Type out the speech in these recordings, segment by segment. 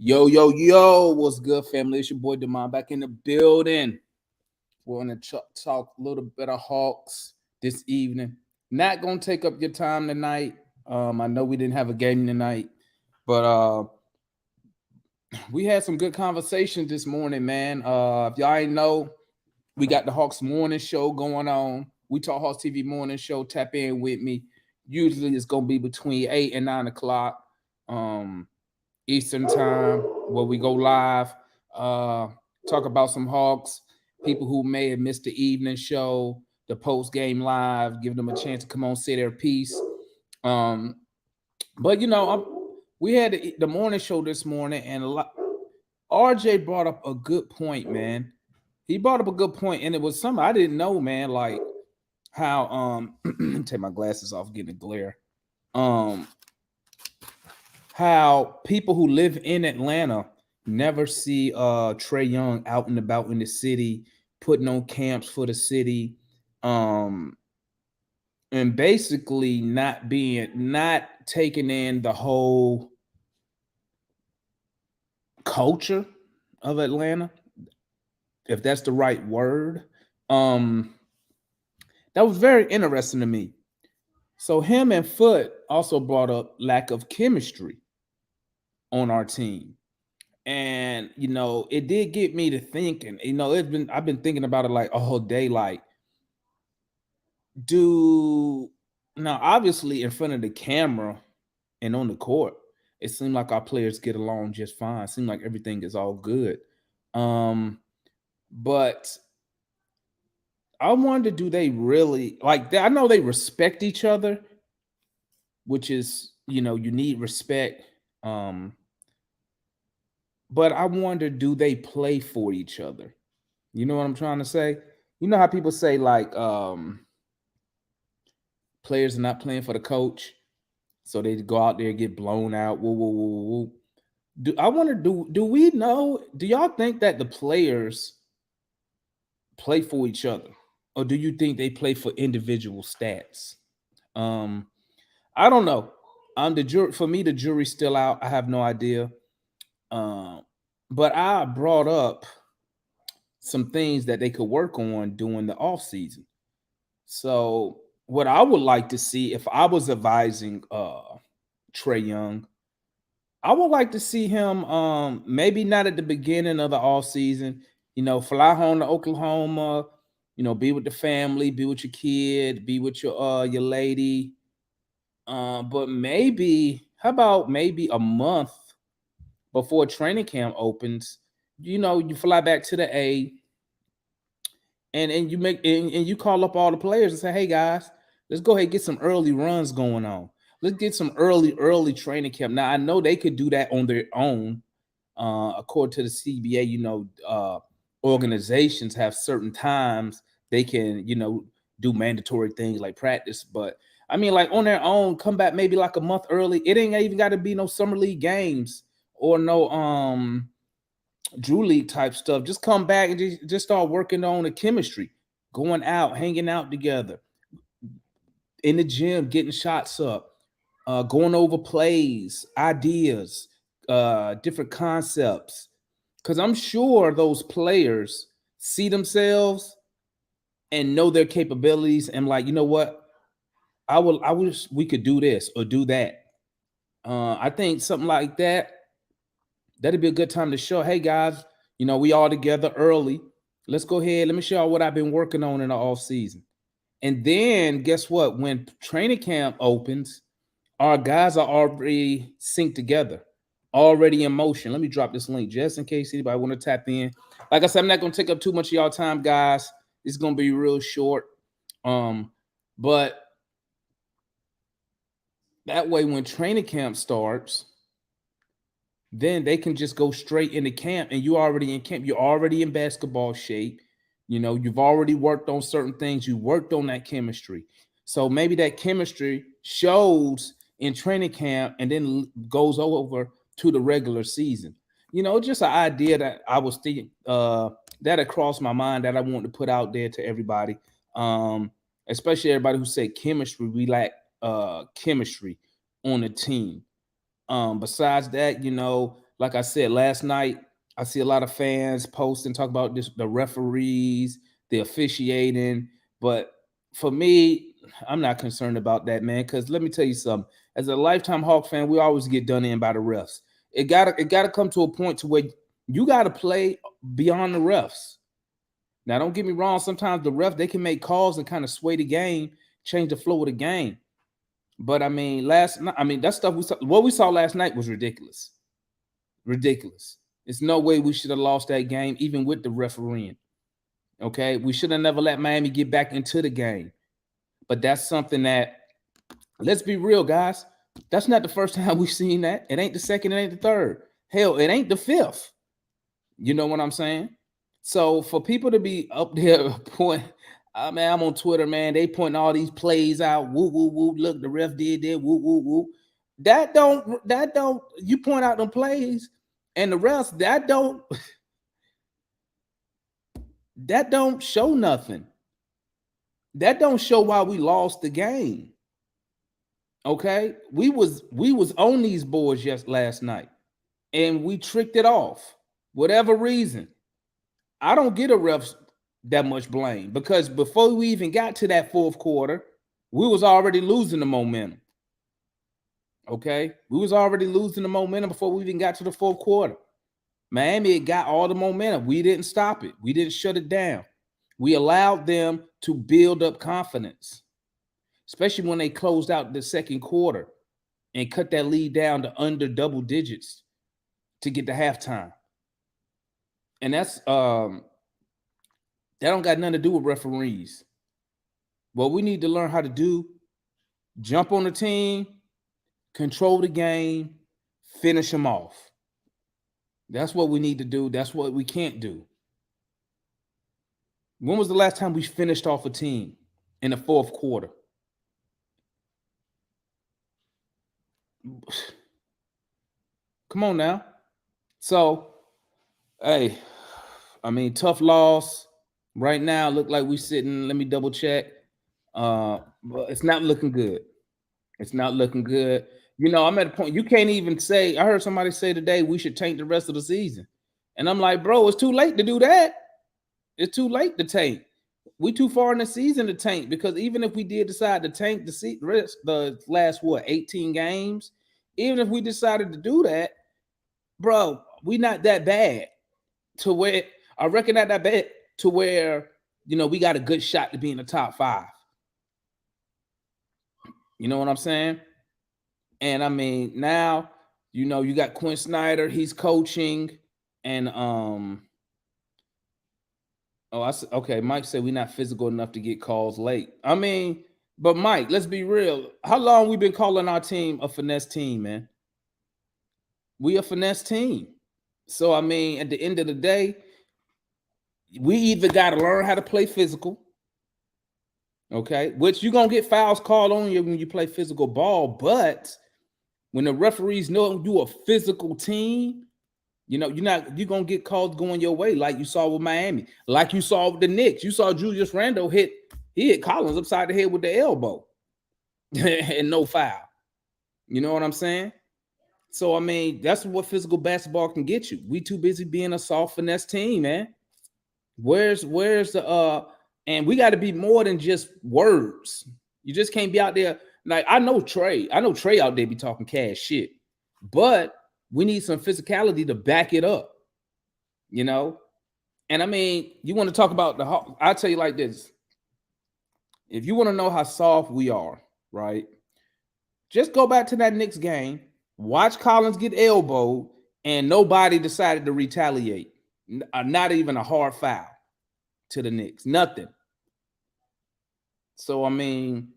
Yo, yo, yo, what's good, family? It's your boy Demond back in the building. We're going to talk a little bit of Hawks this evening. Not going to take up your time tonight. I know we didn't have a game tonight, but we had some good conversations this morning, man. If y'all ain't know, we got the Hawks morning show going on. We talk Hawks TV morning show. Tap in with me. Usually it's going to be between 8 and 9 o'clock. Eastern time where we go live, talk about some Hawks, people who may have missed the evening show, the post game live, give them a chance to come on, say their piece. But we had the morning show this morning, and RJ brought up a good point, man. He brought up a good point, and it was something I didn't know, man. Like how take my glasses off, getting a glare. How people who live in Atlanta never see Trae Young out and about in the city, putting on camps for the city, and basically not taking in the whole culture of Atlanta, if that's the right word. That was very interesting to me. So him and Foot also brought up lack of chemistry on our team. And it did get me to thinking. I've been thinking about it like a whole day. Like, now obviously in front of the camera and on the court, it seemed like our players get along just fine. It seemed like everything is all good. But I wonder, do they really like that? I know they respect each other, which is, you need respect. But I wonder, do they play for each other? You know what I'm trying to say? You know how people say like players are not playing for the coach, so they go out there and get blown out. Woo, woo, woo, woo. I wonder, do we know? Do y'all think that the players play for each other, or do you think they play for individual stats? I don't know. The jury, for me, the jury's still out. I have no idea. But I brought up some things that they could work on during the off season. So what I would like to see, if I was advising Trae Young, I would like to see him maybe not at the beginning of the off season, fly home to Oklahoma, be with the family, be with your kid, be with your lady. But maybe, how about maybe a month before training camp opens, you fly back to the A, and you and you call up all the players and say, hey guys, let's go ahead and get some early runs going on. Let's get some early training camp. Now I know they could do that on their own. According to the CBA, organizations have certain times they can, do mandatory things like practice. But I mean, like on their own, come back maybe like a month early. It ain't even got to be no summer league games or no Drew League type stuff. Just come back and just start working on the chemistry, going out, hanging out together in the gym, getting shots up, going over plays, ideas, different concepts. Because I'm sure those players see themselves and know their capabilities and like, you know what? I wish we could do this or do that. I think something like that'd be a good time to show, hey guys, we all together early. Let's go ahead. Let me show you what I've been working on in the off season. And then guess what? When training camp opens, our guys are already synced together, already in motion. Let me drop this link just in case anybody want to tap in. Like I said, I'm not going to take up too much of y'all time, guys. It's going to be real short. But that way, when training camp starts, then they can just go straight into camp, and you already in camp. You're already in basketball shape. You've already worked on certain things. You worked on that chemistry. So maybe that chemistry shows in training camp and then goes over to the regular season. Just an idea that I was thinking that had crossed my mind that I wanted to put out there to everybody, especially everybody who said chemistry. We lack chemistry on the team. Besides that, like I said last night, I see a lot of fans post and talk about this, the referees, the officiating. But for me, I'm not concerned about that, man. Because let me tell you something. As a lifetime Hawk fan, we always get done in by the refs. It gotta come to a point to where you gotta play beyond the refs. Now, don't get me wrong. Sometimes the ref, they can make calls and kind of sway the game, change the flow of the game. But I mean, last night, I mean, that stuff what we saw last night was ridiculous. Ridiculous. There's no way we should have lost that game, even with the refereeing. Okay, we should have never let Miami get back into the game. But that's something that, let's be real, guys. That's not the first time we've seen that. It ain't the second, it ain't the third. Hell, it ain't the fifth. You know what I'm saying? So for people to be up there point, man, I'm on Twitter, man. They pointing all these plays out. Woo, woo, woo. Look, the ref did that. Woo, woo, woo. That don't. You point out them plays, and the rest that don't show nothing. That don't show why we lost the game. Okay, we was on these boards last night, and we tricked it off. Whatever reason, I don't get a refs that much blame, because before we even got to that fourth quarter, we was already losing the momentum. Okay, we was already losing the momentum before we even got to the fourth quarter. Miami got all the momentum. We didn't stop it. We didn't shut it down. We allowed them to build up confidence, especially when they closed out the second quarter and cut that lead down to under double digits to get to halftime. And that's that don't got nothing to do with referees. What we need to learn how to do, jump on the team, control the game, finish them off. That's what we need to do. That's what we can't do. When was the last time we finished off a team in the fourth quarter? Come on now. So, hey, I mean, tough loss. Right now, look like we sitting. Let me double check. But it's not looking good. It's not looking good. You know, I'm at a point you can't even say. I heard somebody say today we should tank the rest of the season, and I'm like, bro, it's too late to do that. It's too late to tank. We too far in the season to tank, because even if we did decide to tank the last 18 games, even if we decided to do that, bro, we not that bad to where I reckon not that bad to where, you know, we got a good shot to be in the top 5. You know what I'm saying? And I mean, now, you know, you got Quinn Snyder, he's coaching, and okay, Mike said we're not physical enough to get calls late. I mean, but Mike, let's be real. How long we been calling our team a finesse team, man? We a finesse team. So I mean, at the end of the day, we either got to learn how to play physical, okay, which you're gonna get fouls called on you when you play physical ball, but when the referees know you a physical team, you know, you're gonna get calls going your way, like you saw with Miami, like you saw with the Knicks. You saw Julius Randle hit Collins upside the head with the elbow and no foul. You know what I'm saying? So I mean, that's what physical basketball can get you. We too busy being a soft finesse team, man. Where's the and we got to be more than just words. You just can't be out there like I know Trey out there be talking cash shit, but we need some physicality to back it up, you know. And I mean, you want to talk about I'll tell you like this: if you want to know how soft we are, right? Just go back to that Knicks game, watch Collins get elbowed, and nobody decided to retaliate. Not even a hard foul to the Knicks. Nothing. So I mean,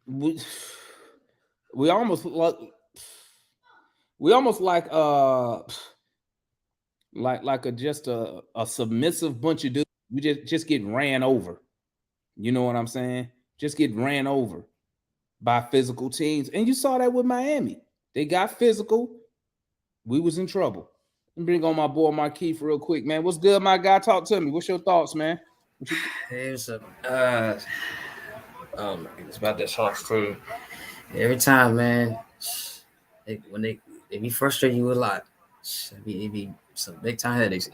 we almost like just a submissive bunch of dudes. We just get ran over. You know what I'm saying? Just get ran over by physical teams. And you saw that with Miami. They got physical. We was in trouble. Let me bring on my boy Markeith real quick, man. What's good, my guy? Talk to me. What's your thoughts, man? Hey, what's up? It's about this Hawks crew. Every time, man, when they be frustrating you a lot. It'd be some big time headaches.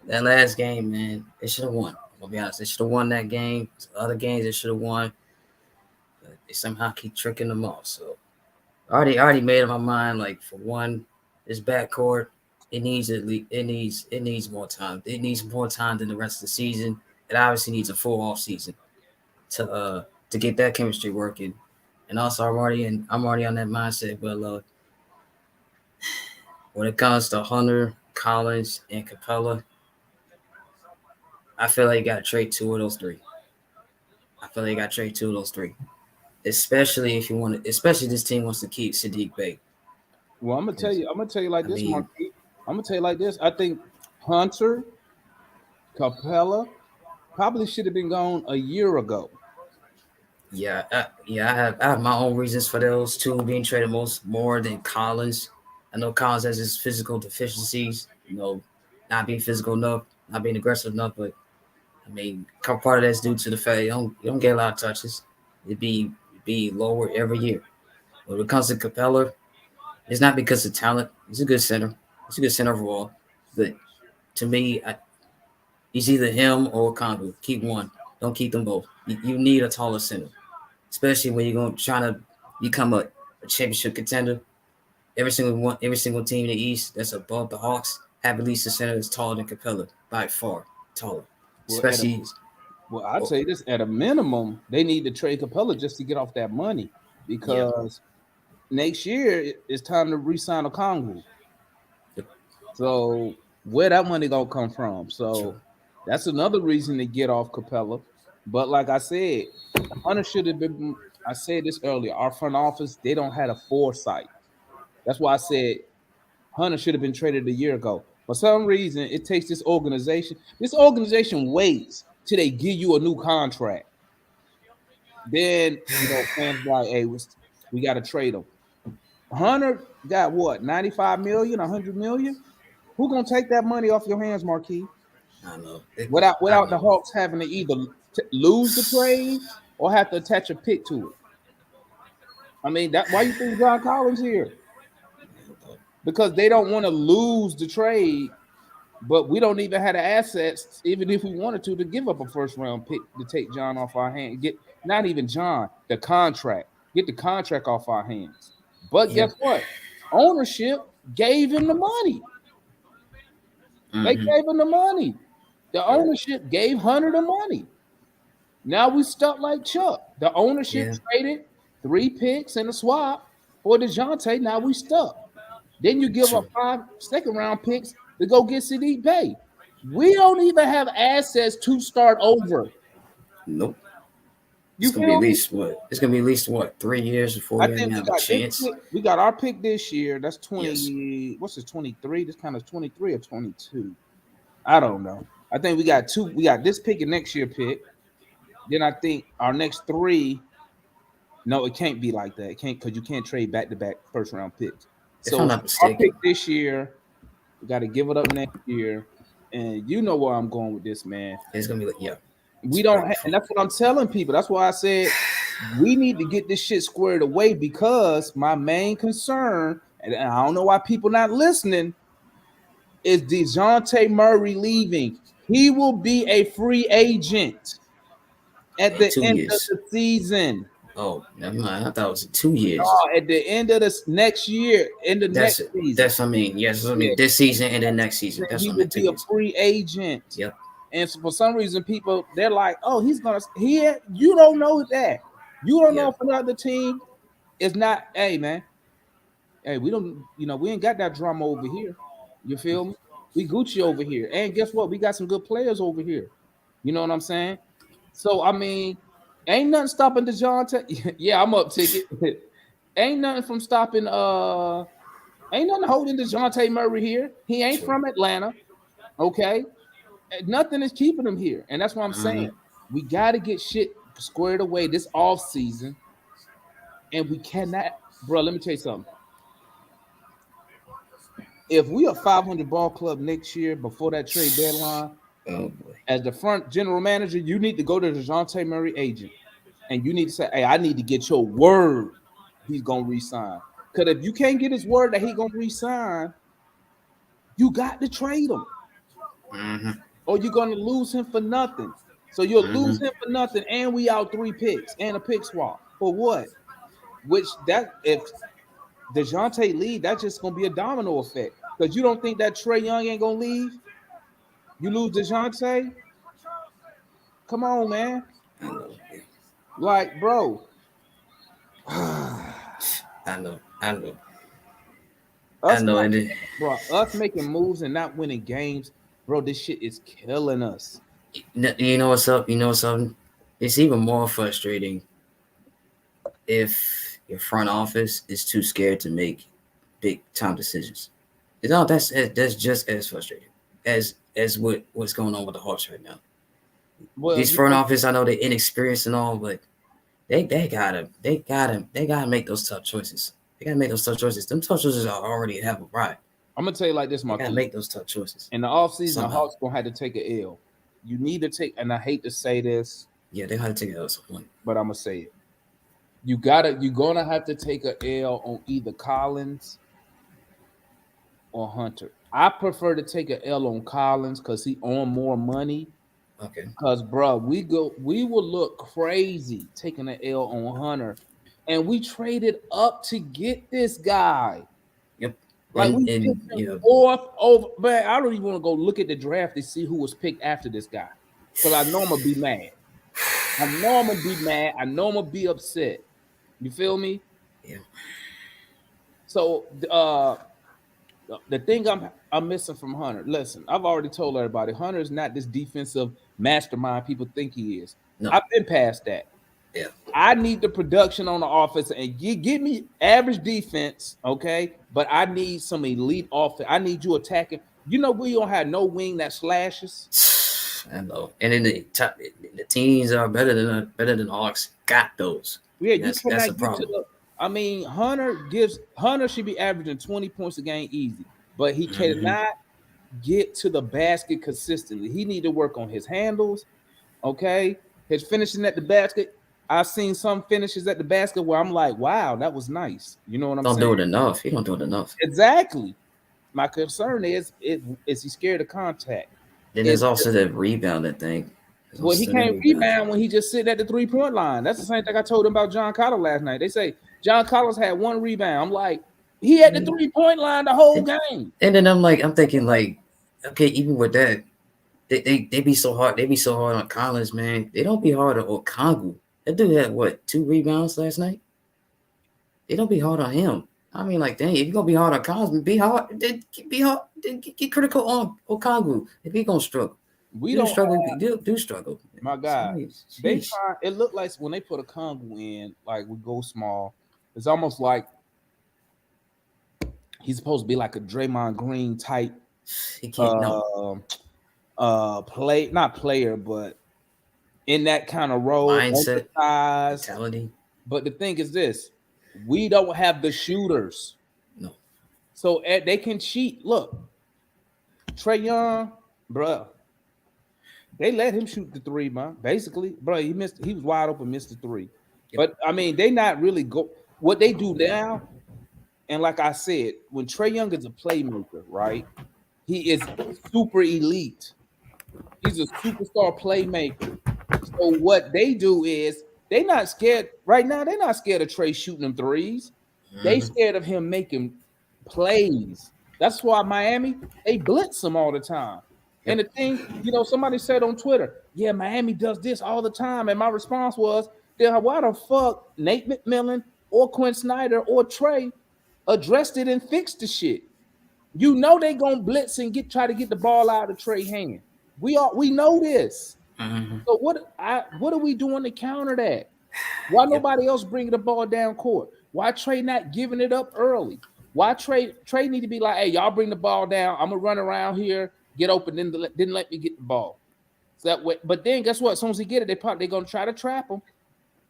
That last game, man, they should have won. I'm gonna be honest, they should have won that game. Other games they should have won, but they somehow keep tricking them off. So I already made up my mind. Like for one, this backcourt, it needs more time. It needs more time than the rest of the season. It obviously needs a full off season to get that chemistry working. And also, I'm already on that mindset. But when it comes to Hunter, Collins, and Capella, I feel like you got to trade two of those three. I feel like you got to trade two of those three, especially if you want to. Especially this team wants to keep Sadiq Bey. Well, I'm gonna tell you like I this, mean, Marquis. I'm gonna tell you like this. I think Hunter, Capella probably should have been gone a year ago. I have my own reasons for those two being traded more than Collins. I know Collins has his physical deficiencies, not being physical enough, not being aggressive enough. But I mean, part of that's due to the fact you don't get a lot of touches. It be lower every year. When it comes to Capella, it's not because of talent. He's a good center. He's a good center overall. But to me, he's either him or Congo. Keep one. Don't keep them both. You need a taller center, especially when you're going trying to become a championship contender. Every single team in the East that's above the Hawks have at least a center that's taller than Capella by far, taller. Well, at a, Especially, well, I'd say this at a minimum, they need to trade Capella just to get off that money yeah, because next year it's time to re-sign a Congo. Yep. So where that money gonna come from? So True. that's another reason to get off Capella. But like I said, Hunter should have been. I said this earlier. Our front office they don't have a foresight. That's why I said Hunter should have been traded a year ago. For some reason, it takes this organization. This organization waits till they give you a new contract. Then fans like, hey, we got to trade him. Hunter got what 95 million, 100 million. Who gonna take that money off your hands, Marquis? I don't know. I Without don't the know. Hawks having to either lose the trade or have to attach a pick to it. I mean, that why you think John Collins here? Because they don't want to lose the trade, but we don't even have the assets, even if we wanted to give up a first round pick to take John off our hands. Get not even John, the contract. Get the contract off our hands. But Yeah. guess what? Ownership gave him the money. They Mm-hmm. gave him the money. The Yeah. ownership gave Hunter the money. Now we stuck like Chuck. The ownership Yeah. traded 3 picks and a swap for DeJounte. Now we stuck. Then you give up True. 5 second-round picks to go get Sadiq Bey. We don't even have assets to start over. Nope. You feel me? It's gonna be at least what 3 years before I we even think we have a got this chance. pick. We got our pick this year. That's 20. Yes. What's this? 23. This kind of 23 or 22. I don't know. I think we got two. We got this pick and next year pick. Then I think our next three. No, it can't be like that. It can't because you can't trade back-to-back first-round picks. If I'm So not our pick mistaken. this year, we got to give it up next year. And you know where I'm going with this, man. It's gonna be like, yeah. We don't, and that's what I'm telling people. That's why I said we need to get this shit squared away because my main concern, and I don't know why people not listening, is DeJounte Murray leaving. He will be a free agent at In the two end of years. the season. Oh, never mind. I thought it was 2 years. At the end of this next year, in the That's next it. season, That's what I mean. Yes, that's what I yeah, mean. This season and then next season. That's he what I will meant. two be a years. free agent. Yep. And so for some reason, people they're like, "Oh, he's gonna." You don't know that. You don't know Yeah. if another team is not. Hey, man. Hey, we don't. We ain't got that drama over here. You feel me? We Gucci over here, and guess what? We got some good players over here. You know what I'm saying? So I mean, ain't nothing stopping DeJounte. Yeah, I'm up ticket. Ain't nothing from stopping. Ain't nothing holding DeJounte Murray here. He ain't True. from Atlanta. Okay, nothing is keeping him here, and that's what I'm Mm-hmm. saying. We got to get shit squared away this off season, and we cannot, bro. Let me tell you something. If we are 500 ball club next year before that trade deadline, Oh boy. as the front general manager, you need to go to the DeJounte Murray agent, and you need to say, "Hey, I need to get your word. He's gonna resign." Because if you can't get his word that he's gonna resign, you got to trade him, Mm-hmm. or you're gonna lose him for nothing. So you'll lose him for nothing, and we out 3 picks and a pick swap for what? Which that if DeJounte leave, that's just gonna be a domino effect. Because you don't think that Trae Young ain't gonna leave? You lose DeJounte? Come on, man. I know. Like, bro. I know. I know. Us I know. not, And it, bro, us making moves and not winning games, bro, this shit is killing us. you know what's up? You know something? It's even more frustrating if your front office is too scared to make big time decisions. No, that's just as frustrating as what's going on with the Hawks right now. Well, These front office, I know they're inexperienced and all, but they gotta make those tough choices. They gotta make those tough choices. Them tough choices are already have arrived. I'm gonna tell you like this, They my gotta make those tough choices. in the offseason, the Somehow. Hawks gonna have to take an L. You need to take, and I hate to say this, Yeah, they gotta take it at some point. but I'm gonna say it. You're gonna have to take an L on either Collins or Hunter. I prefer to take an L on Collins because he on more money. Okay. Because, bro, we will look crazy taking an L on Hunter, and we traded up to get this guy. Yep. Like And- we and, picked him yeah. fourth over, man. I don't even want to go look at the draft to see who was picked after this guy, because I know I'm gonna be mad. I know I'm gonna be mad. I know I'm gonna be upset. You feel me? Yeah. So, the thing I'm missing from Hunter. Listen, I've already told everybody Hunter is not this defensive mastermind people think he is. No. I've been past that. Yeah. I need the production on the offense, and you give me average defense, okay? But I need some elite offense. I need you attacking. You know, we don't have no wing that slashes. I know. And then the teams are better than Hawks. Got those. Yeah, That's you cannot the get problem. to the. I mean, Hunter should be averaging 20 points a game easy, but he cannot get to the basket consistently. He need to work on his handles, okay? His finishing at the basket. I've seen some finishes at the basket where I'm like, wow, that was nice. You know what I'm Don't saying? do it enough. He don't do it enough. Exactly. My concern is he scared of contact? Then there's also that rebounding thing. There's Well, he also that can't rebound when he just sitting at the 3-point line. That's the same thing I told him about John Collins last night. They say John Collins had 1 rebound. I'm like, he had the 3-point line the whole game. And then I'm thinking like, okay, even with that, they be so hard. They be so hard on Collins, man. They don't be hard on Okongwu. That dude had what, 2 rebounds last night? They don't be hard on him. I mean, like, dang, if you're gonna be hard on Collins, be hard. Then be hard. Then get critical on Okongwu if he gonna struggle. We do don't struggle. have- Do struggle. My God, Jeez. they try. It looked like when they put a Kongu in, like we go small. It's almost like he's supposed to be like a Draymond Green type He can't no not player, but in that kind of role, Mindset. emphasize. mentality. But the thing is this: we don't have the shooters, No. so they can cheat. Look, Trae Young, bruh, they let him shoot the 3, man. Basically, bruh, he was wide open, missed the 3. Yep. But I mean, they not really go what they do now. And like I said, when Trae Young is a playmaker, right? He is super elite. He's a superstar playmaker. So what they do is they not scared right now. They're not scared of Trae shooting them 3s. They scared of him making plays. That's why Miami, they blitz him all the time. And the thing, somebody said on Twitter, yeah, Miami does this all the time. And my response was, then why the fuck Nate McMillan or Quinn Snyder or Trae addressed it and fixed the shit? You know they gonna blitz and try to get the ball out of Trae's hand. We know this. So what are we doing to counter that? Why nobody else bringing the ball down court? Why Trae not giving it up early? Why Trae need to be like, hey, y'all bring the ball down. I'm gonna run around here, get open, didn't let me get the ball. So that way, but then guess what? As soon as he get it, they're gonna try to trap him.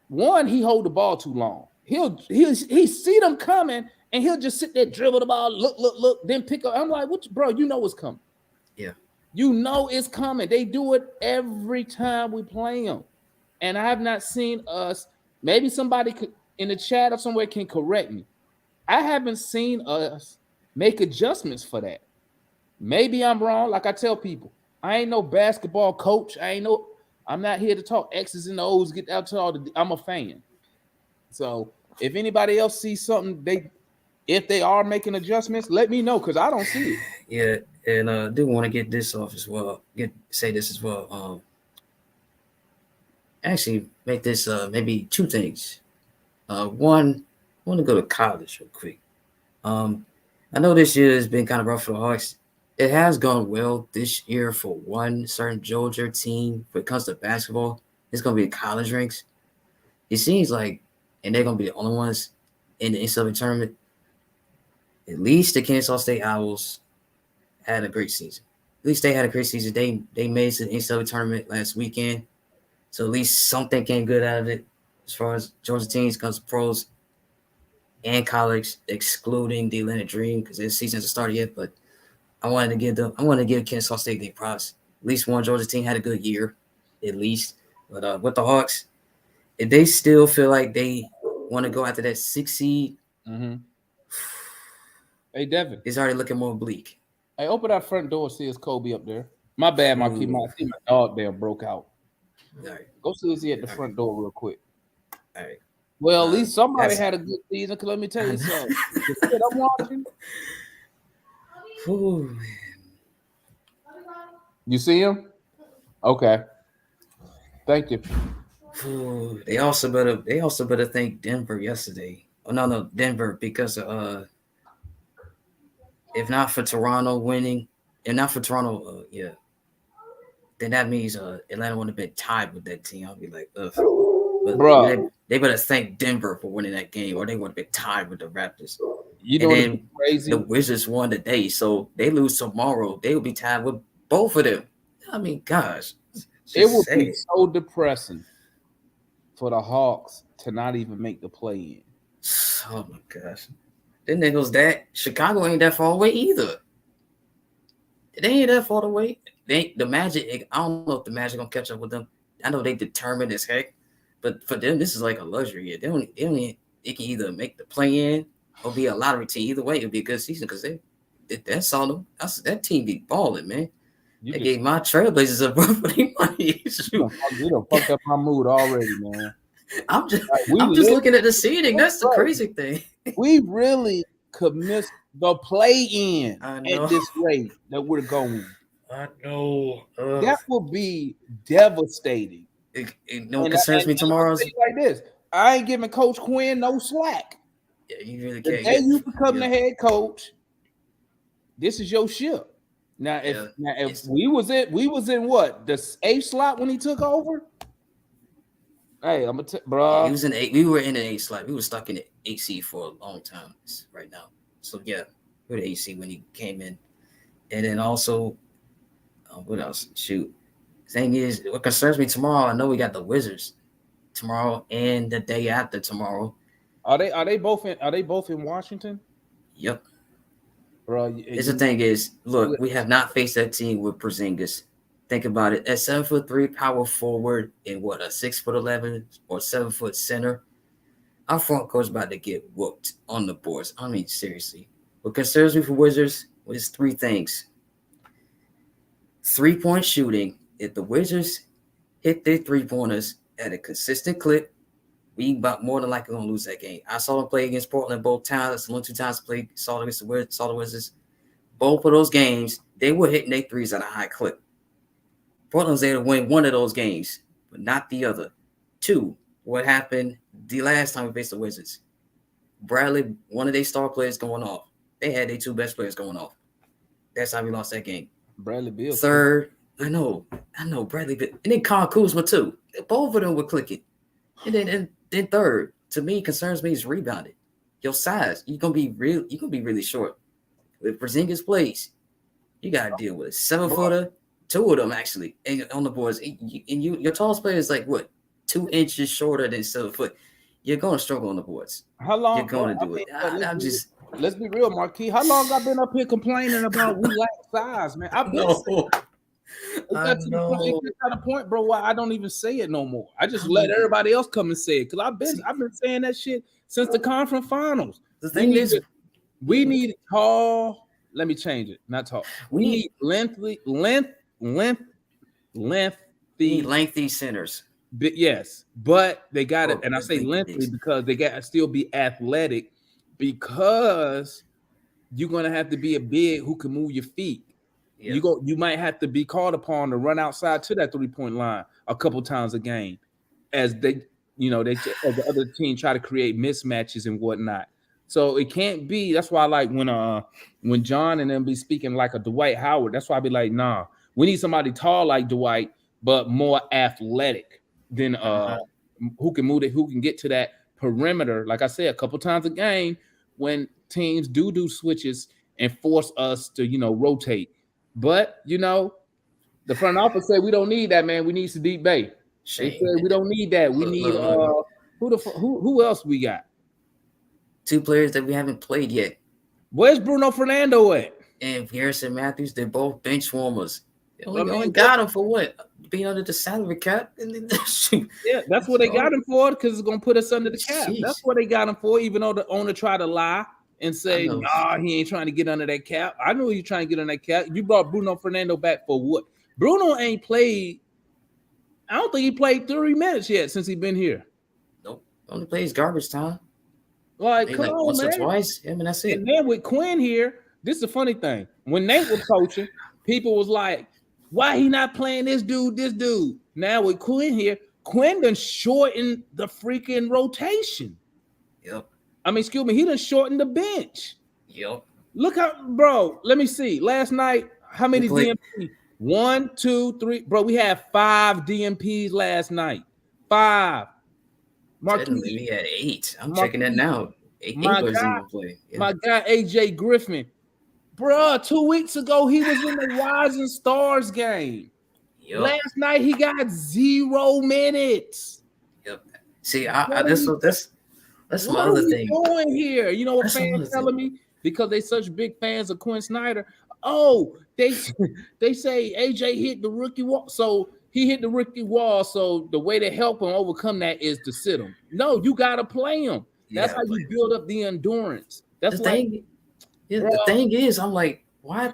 One, he hold the ball too long. He'll see them coming and he'll just sit there, dribble the ball, look, then pick up. I'm like, what, bro? You know it's coming. Yeah. You know it's coming. They do it every time we play them. And I have not seen us, maybe somebody could in the chat or somewhere can correct me. I haven't seen us make adjustments for that. Maybe I'm wrong. Like I tell people, I ain't no basketball coach. I'm not here to talk X's and O's. Get out to all the. I'm a fan. So if anybody else sees something, if they are making adjustments, let me know because I don't see it. Yeah, and I do want to get this off as well. Say this as well. Actually, make this maybe two things. One, I want to go to college real quick. I know this year has been kind of rough for the Hawks. It has gone well this year for one certain Georgia team. When it comes to basketball, it's going to be the college ranks. It seems like, and they're going to be the only ones in the NCAA tournament. At least the Kennesaw State Owls had a great season. At least they had a great season. They made it to the NCAA tournament last weekend. So at least something came good out of it as far as Georgia teams comes to pros and college, excluding the Atlanta Dream because their season hasn't started yet. But I wanted to give Kennesaw State their props. At least one Georgia team had a good year, at least. But with the Hawks, if they still feel like they want to go after that 6 seed, Hey Devin, it's already looking more bleak. Hey, open that front door. See is Kobe up there. My bad, my dog there broke out. All right. Go see is he at the front door real quick. All right. Well, at least somebody had a good season. Cause let me tell you something. The shit I'm watching. Ooh. You see him? Okay. Thank you. Ooh. They also better thank Denver yesterday. Oh no, Denver because if not for Toronto winning, and not for Toronto, then that means Atlanta would have been tied with that team. I'll be like, ugh. But bro, they better thank Denver for winning that game, or they would have been tied with the Raptors. You know, and then crazy. The Wizards won today, so they lose tomorrow. They will be tied with both of them. I mean, gosh, it would be so depressing for the Hawks to not even make the play-in. Oh my gosh, them niggas that Chicago ain't that far away either. They ain't that far away. The Magic. I don't know if the Magic gonna catch up with them. I know they determined as heck, but for them, this is like a luxury. They can either make the play-in or be a lottery team. Either way, it'll be a good season because that's all them. That team be balling, man. They gave my Trailblazers a run for their money. You done fucked up my mood already, man. I'm just looking at the seeding. That's the crazy thing. We really could miss the play-in at this rate that we're going. I know. That will be devastating. It concerns me tomorrow. Like this, I ain't giving Coach Quinn no slack. Yeah, you really can't. The day you become the head coach, this is your ship. Now, if we was in what the 8th slot when he took over. Hey, I'm bro. He was in 8. We were in the 8th slot. We were stuck in the 8 seed for a long time right now. So yeah, we're the 8 seed when he came in, and then also, what else? Shoot. Thing is, what concerns me tomorrow, I know we got the Wizards tomorrow and the day after tomorrow. Are they both in Washington? Yep. Bro, the thing is, look, we have not faced that team with Porzingis. Think about it. At 7'3" power forward and what, a 6'11" or 7' center, our front court's about to get whooped on the boards. I mean, seriously. What concerns me for Wizards is 3 things. 3-point shooting. If the Wizards hit their 3-pointers at a consistent clip, we about more than likely gonna lose that game. I saw them play against Portland both times. One, 2 times saw against the Wizards. Both of those games, they were hitting their threes at a high clip. Portland was able to win one of those games, but not the other. 2, what happened the last time we faced the Wizards? Bradley, one of their star players going off. They had their 2 best players going off. That's how we lost that game. Bradley Beal. 3rd, I know, Bradley Beal. And then Kyle Kuzma too. Both of them were clicking. And then 3rd, to me, concerns me is rebounding. Your size, you're gonna be really short. If Porzingis plays, you gotta deal with a 7-footer, 2 of them actually, and on the boards. And your tallest player is like what, 2 inches shorter than 7 foot. You're gonna struggle on the boards. How long you're gonna do it? Let's be real, Marquis. How long I've been up here complaining about we lack size, man? I've been It's got to the point, bro, why I don't even say it no more. I just let everybody else come and say it because I've been saying that shit since the conference finals. The thing is, we need tall, Let me change it. Not tall. We We need need lengthy. lengthy centers. But yes, but they got it, Oh, and I say lengthy lengthy bigs. because they got to still be athletic, because you're gonna have to be a big who can move your feet. Yeah. You might have to be called upon to run outside to that 3-point line a couple times a game, as they as the other team try to create mismatches and whatnot. So it can't be. That's why I like when John and them be speaking like a Dwight Howard. That's why I be like, nah, we need somebody tall like Dwight, but more athletic than who can move it, who can get to that perimeter. Like I said, a couple times a game when teams do switches and force us to rotate. But the front office said we don't need that, man. We need Sadiq Bey. They Shame. said we don't need that. We need who else we got? 2 players that we haven't played yet. Where's Bruno Fernando at? And Harrison Matthews, they're both bench warmers. They I mean, only got him for what? Being under the salary cap? Shoot. Yeah, that's what they got him for, because it's gonna put us under the cap. Jeez. That's what they got him for, even though the owner tried to lie and say, know. nah, he ain't trying to get under that cap. I know he's trying to get under that cap. You brought Bruno Fernando back for what? Bruno ain't played. I don't think he played 30 minutes yet since he been here. Nope. Only plays garbage time. Like, Maybe come like on, once man. or twice. Yeah, I mean, that's it. And then with Quinn here, this is the funny thing. When Nate was coaching, people was like, why he not playing this dude? Now with Quinn here, Quinn done shortened the freaking rotation. Yep. I mean, excuse me, he done shortened the bench. Yep. Look how, bro, let me see. Last night, how many We played- DMPs? 1, 2, 3. Bro, we had 5 DMPs last night. 5. Technically, we had 8. I'm Marquise. checking that now. 8 My players God. even play. Yeah. My guy AJ Griffin, bruh, 2 weeks ago he was in the Rising Stars game. Yep. Last night he got 0 minutes. Yep. See, that's What my are other we thing. doing here? You know what That's fans another telling me, because they such big fans of Quinn Snyder. Oh, they say AJ hit the rookie wall. So he hit the rookie wall. So the way to help him overcome that is to sit him. No, you gotta play him. That's how you build up the endurance. That's The like, thing. Yeah, the thing is, I'm like, why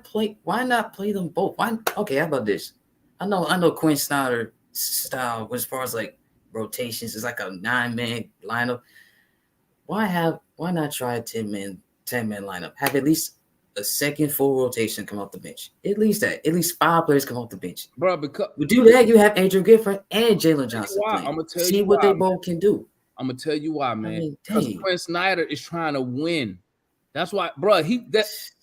not play them both? Why? Okay, how about this? I know Quinn Snyder style as far as like rotations is like a 9-man lineup. Why not try a 10-man lineup? Have at least a second full rotation come off the bench. At least 5 players come off the bench. bro, because We do that, you have Adrian Gifford and Jalen Johnson why? playing. I'ma tell See you what why, they both can do. I'm gonna tell you why, man. mean, Because dang. Quinn Snyder is trying to win. That's why, bro. He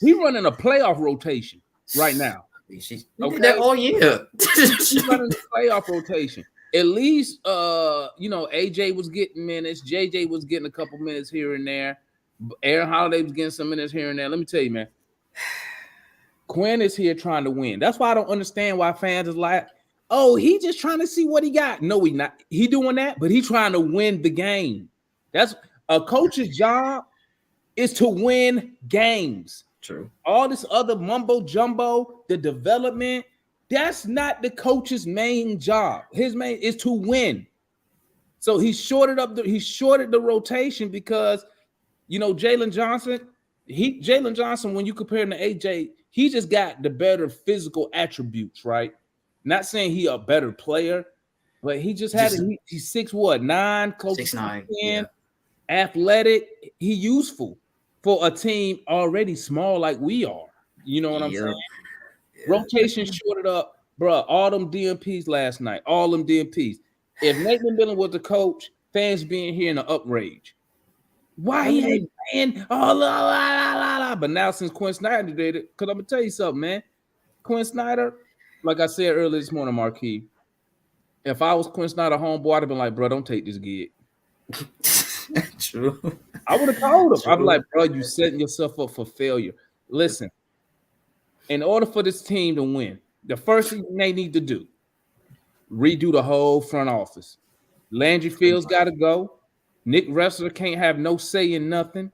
running a playoff rotation right now. She Okay. did that all year. He's running the playoff rotation. At least, AJ was getting minutes. JJ was getting a couple minutes here and there. Aaron Holiday was getting some minutes here and there. Let me tell you, man. Quinn is here trying to win. That's why I don't understand why fans is like, oh, he just trying to see what he got. No, he not. He doing that, but he trying to win the game. That's a coach's job, is to win games. True. All this other mumbo jumbo, the development, that's not the coach's main job. His main is to win. So he shorted the rotation because Jalen Johnson, when you compare him to AJ, he just got the better physical attributes, right? Not saying he a better player, but he just had he's 6'9", close to 6'9", 10, yeah. Athletic. He useful for a team already small like we are. You know what I'm saying? Yeah. Rotation shorted up, bro. All them DMPs last night, all them DMPs. If Nathan Miller was the coach, fans being here in an uprage. Why he ain't playing? Oh, la. But now since Quinn Snyder did it, because I'm gonna tell you something, man. Quinn Snyder, like I said earlier this morning, Marquis, if I was Quinn Snyder homeboy, I'd have been like, bro, don't take this gig. True. I would have told him. I'd be like, bro, you setting yourself up for failure. Listen, in order for this team to win, the first thing they need to do, redo the whole front office. Landry Fields got to go. Nick Wrestler can't have no say in nothing.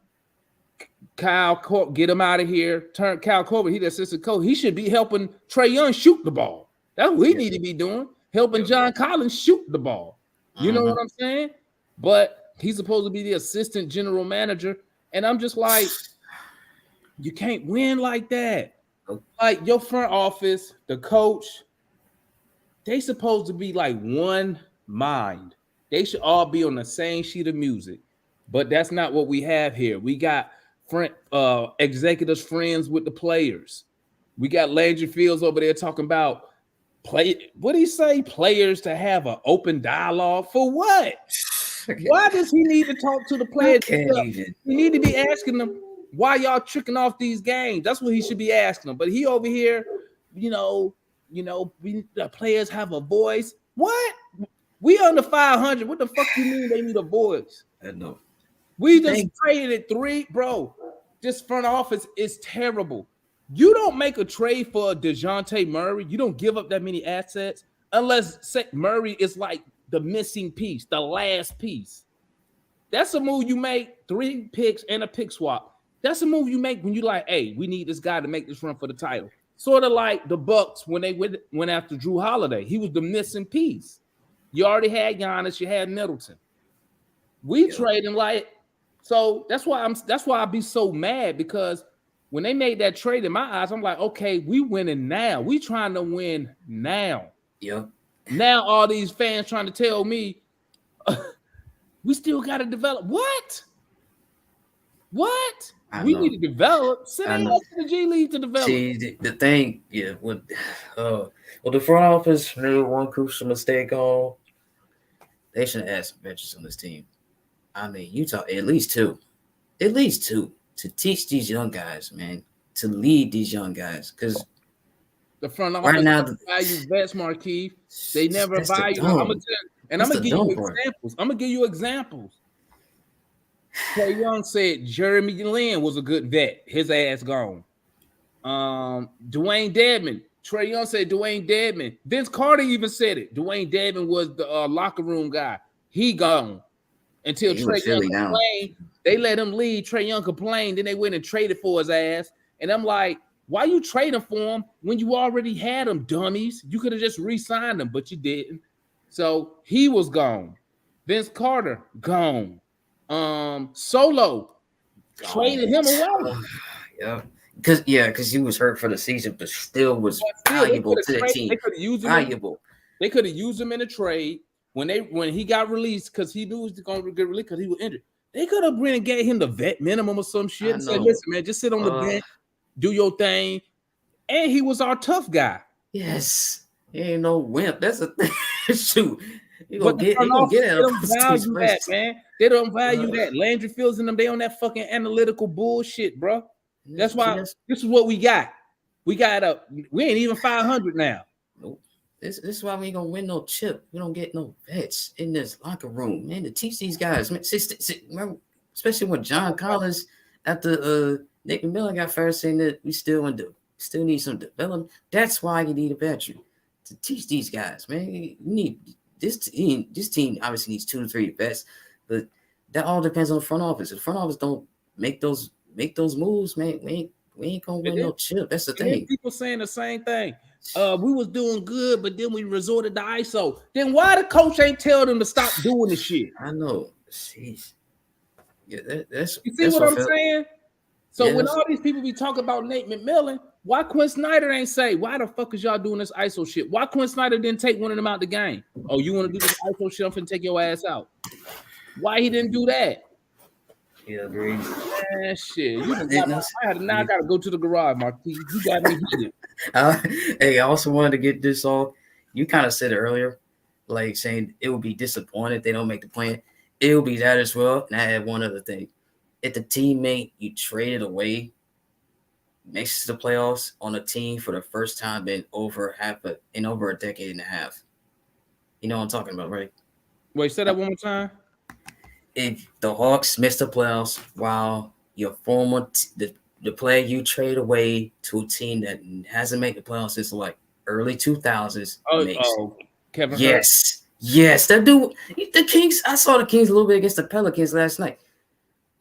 Kyle Corbett, get him out of here. Turn Kyle Corbett, he the assistant coach. He should be helping Trae Young shoot the ball. That's what he need to be doing. Helping John Collins shoot the ball. You know what I'm saying? But he's supposed to be the assistant general manager. And I'm just like, You can't win like that. Nope. Like your front office, the coach, they supposed to be like one mind. They should all be on the same sheet of music. But that's not what we have here. We got executives friends with the players. We got Landry Fields over there talking about what do you say? Players to have an open dialogue for what? Why does he need to talk to the players? He need to be asking them why y'all tricking off these games. That's what he should be asking them. But he over here, the players have a voice. What? We under 500. What the fuck you mean they need a voice? I know. We just traded 3, bro. This front office is terrible. You don't make a trade for DeJounte Murray. You don't give up that many assets unless Murray is like the missing piece, the last piece. That's a move you make, 3 picks and a pick swap. That's a move you make when you like, hey, we need this guy to make this run for the title. Sort of like the Bucks when they went after Drew Holiday. He was the missing piece. You already had Giannis, you had Middleton. We trading like, so that's why I be so mad, because when they made that trade, in my eyes, I'm like, okay, we winning now. We trying to win now. Yeah. Now all these fans trying to tell me we still got to develop. What? We need to develop. Send us to the G League to develop. See, the thing, the front office made one crucial mistake on. They should have some veterans on this team. I mean, Utah, at least two, to teach these young guys, man, to lead these young guys, because the front office right now value vets, Marquise. They never value. I'm gonna give you examples. Trae Young said Jeremy Lin was a good vet. His ass gone. Dwayne Dedman. Trae Young said Dwayne Dedman. Vince Carter even said it. Dwayne Dedman was the locker room guy. He gone. Until Trae Young complained. They let him leave. Trae Young complained. Then they went and traded for his ass. And I'm like, why you trading for him when you already had him, dummies? You could have just re-signed him, but you didn't. So he was gone. Vince Carter, gone. Solo, traded him away. Because he was hurt for the season, but still was valuable to the team. They could have used him. They could have used him in a trade when he got released, because he knew he was going to get released because he was injured. They could have been and gave him the vet minimum or some shit and said, "Listen, man, just sit on the bench, do your thing." And he was our tough guy. Yes, he ain't no wimp. That's a thing. Shoot. They don't value that, man. They don't value that. Landry Fields and them, they on that fucking analytical bullshit, bro. That's why this is what we got. We ain't even 500 now. Nope. This is why we ain't gonna win no chip. We don't get no vets in this locker room, man, to teach these guys. Man, especially when John Collins, after Nick McMillan got fired, saying that we still need some development. That's why you need a veteran to teach these guys, man. You need this team obviously needs 2 to 3 vets, but that all depends on the front office. If the front office don't make those moves, man, we ain't gonna win no chip. That's the thing. People saying the same thing. We was doing good, but then we resorted to ISO. Then why the coach ain't tell them to stop doing the shit? I know. Jeez. Yeah, that's you see what I'm saying? So when all these people be talking about Nate McMillan, why Quinn Snyder ain't say, why the fuck is y'all doing this ISO shit? Why Quinn Snyder didn't take one of them out the game? Oh, you want to do this ISO shit? I'm finna take your ass out. Why he didn't do that? Yeah, agreed. Man, shit. I gotta go to the garage, Marquis. You got me heated. Hey, I also wanted to get this off. You kind of said it earlier, like saying it would be disappointed if they don't make the plan. It will be that as well. And I had one other thing. If the teammate you traded away makes the playoffs on a team for the first time in over a decade and a half. You know what I'm talking about, right? Wait, say that one more time. If the Hawks miss the playoffs while your former the player you trade away to a team that hasn't made the playoffs since like early 2000s. Kevin. Yes, that dude. The Kings. I saw the Kings a little bit against the Pelicans last night.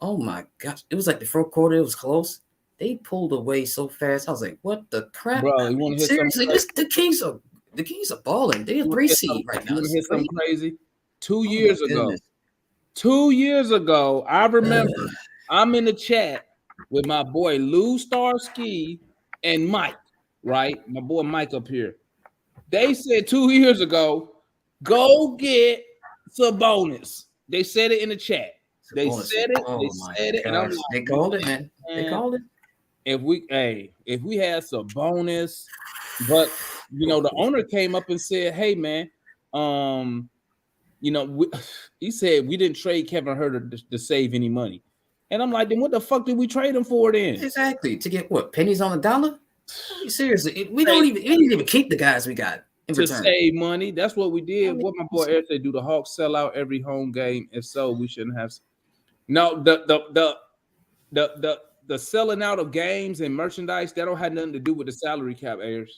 Oh my gosh, it was like the fourth quarter. It was close. They pulled away so fast. I was like, "What the crap?" Bro, you want to hear seriously? The Kings are balling. They're 3 seed right now. You want to hear something crazy? 2 years ago. 2 years ago, I remember I'm in the chat with my boy Lou Starsky and Mike, right? My boy Mike up here. They said 2 years ago, go get Sabonis. They said it in the chat. They said it. Oh They my said it, and I'm gosh. like, They called it, man. They called it. if we had Sabonis, but the owner came up and said, hey man, he said we didn't trade Kevin Huerter to save any money. And I'm like, then what the fuck did we trade him for then? Exactly. To get what? Pennies on the dollar? Seriously, we didn't even keep the guys we got in to return. Save money. That's what we did. What my boy Eric said, do the Hawks sell out every home game? If so, we shouldn't have. No, the selling out of games and merchandise, that don't have nothing to do with the salary cap, Ayers.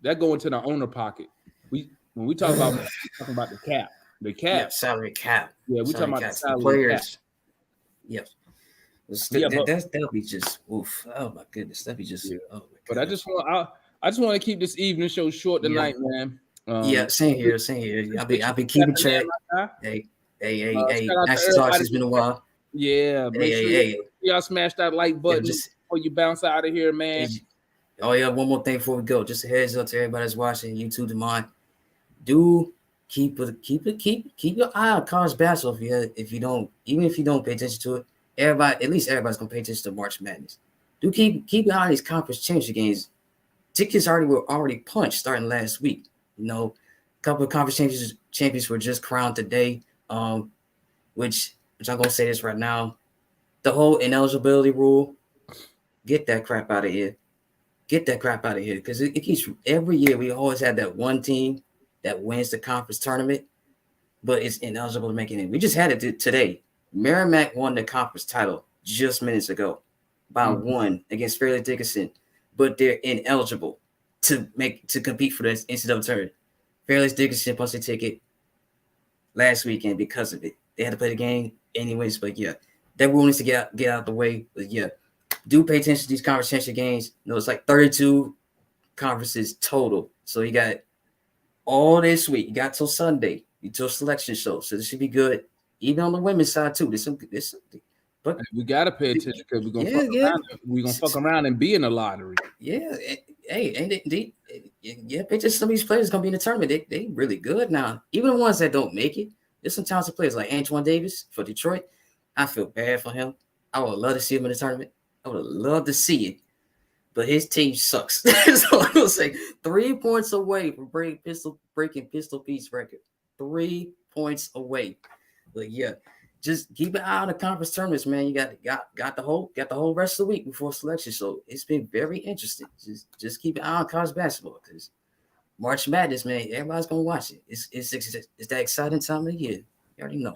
That go into the owner pocket. When we talk about talking about the cap. The cap. Yeah, salary cap. Yeah, we talking about the salary players. cap. Yep. Yeah, that'll be just oof. Oh my goodness. That'll be just oh my god. But I just want to keep this evening show short tonight, man. Same here. I'll be keeping track. Hey. Nice talks. It's been a while. Yeah, y'all smash that like button before you bounce out of here, man. Oh yeah, one more thing before we go. Just a heads up to everybody that's watching YouTube to mine. Do keep your eye on college basketball if you don't pay attention to it. Everybody's gonna pay attention to March Madness. Do keep your eye on these conference championship games. Tickets were already punched starting last week. A couple of conference champions were just crowned today. Which I'm gonna say this right now. The whole ineligibility rule, get that crap out of here. Get that crap out of here. Because it keeps every year we always have that one team that wins the conference tournament, but it's ineligible to make it in. We just had it today. Merrimack won the conference title just minutes ago by one against Fairleigh Dickinson, but they're ineligible to compete for this NCAA tournament. Fairleigh Dickinson punched a ticket last weekend because of it. They had to play the game anyways, but yeah, that rule needs to get out of the way. But yeah, do pay attention to these conference championship games. It's like 32 conferences total. So you got all this week. You got till Sunday. Until selection show. So this should be good. Even on the women's side too. But we gotta pay attention because we're gonna fuck around and be in the lottery. Yeah, hey, and pay attention. Some of these players gonna be in the tournament. They really good now. Even the ones that don't make it. There's some talented players like Antoine Davis for Detroit. I feel bad for him. I would love to see him in the tournament. I would love to see it, but his team sucks. So I'm gonna say 3 points away from breaking Pistol Pete's record. 3 points away. But yeah, just keep an eye on the conference tournaments, man. You got the whole rest of the week before selection. So it's been very interesting. Just keep an eye on college basketball because March Madness, man, everybody's gonna watch it. It's that exciting time of the year. You already know.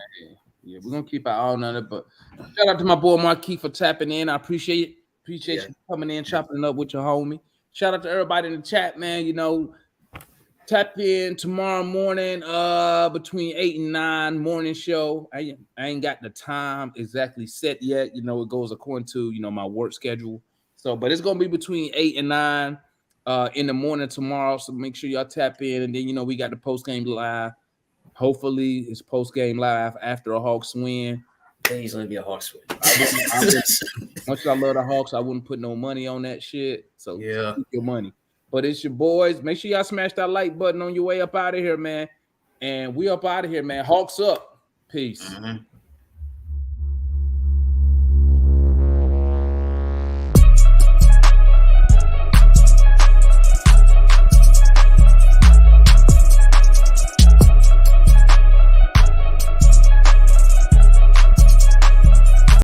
Yeah, we're gonna keep our eye on it. But shout out to my boy Marquis for tapping in. I appreciate it. Appreciate you coming in, chopping it up with your homie. Shout out to everybody in the chat, man. Tap in tomorrow morning, between 8 and 9 morning show. I ain't got the time exactly set yet. It goes according to my work schedule. So, but it's gonna be between 8 and 9 in the morning tomorrow. So make sure y'all tap in, and then we got the post game live. Hopefully, it's post game live after a Hawks win. Please let it be a Hawks win. Much as I love the Hawks, I wouldn't put no money on that shit. So keep your money. But it's your boys. Make sure y'all smash that like button on your way up out of here, man. And we up out of here, man. Hawks up. Peace.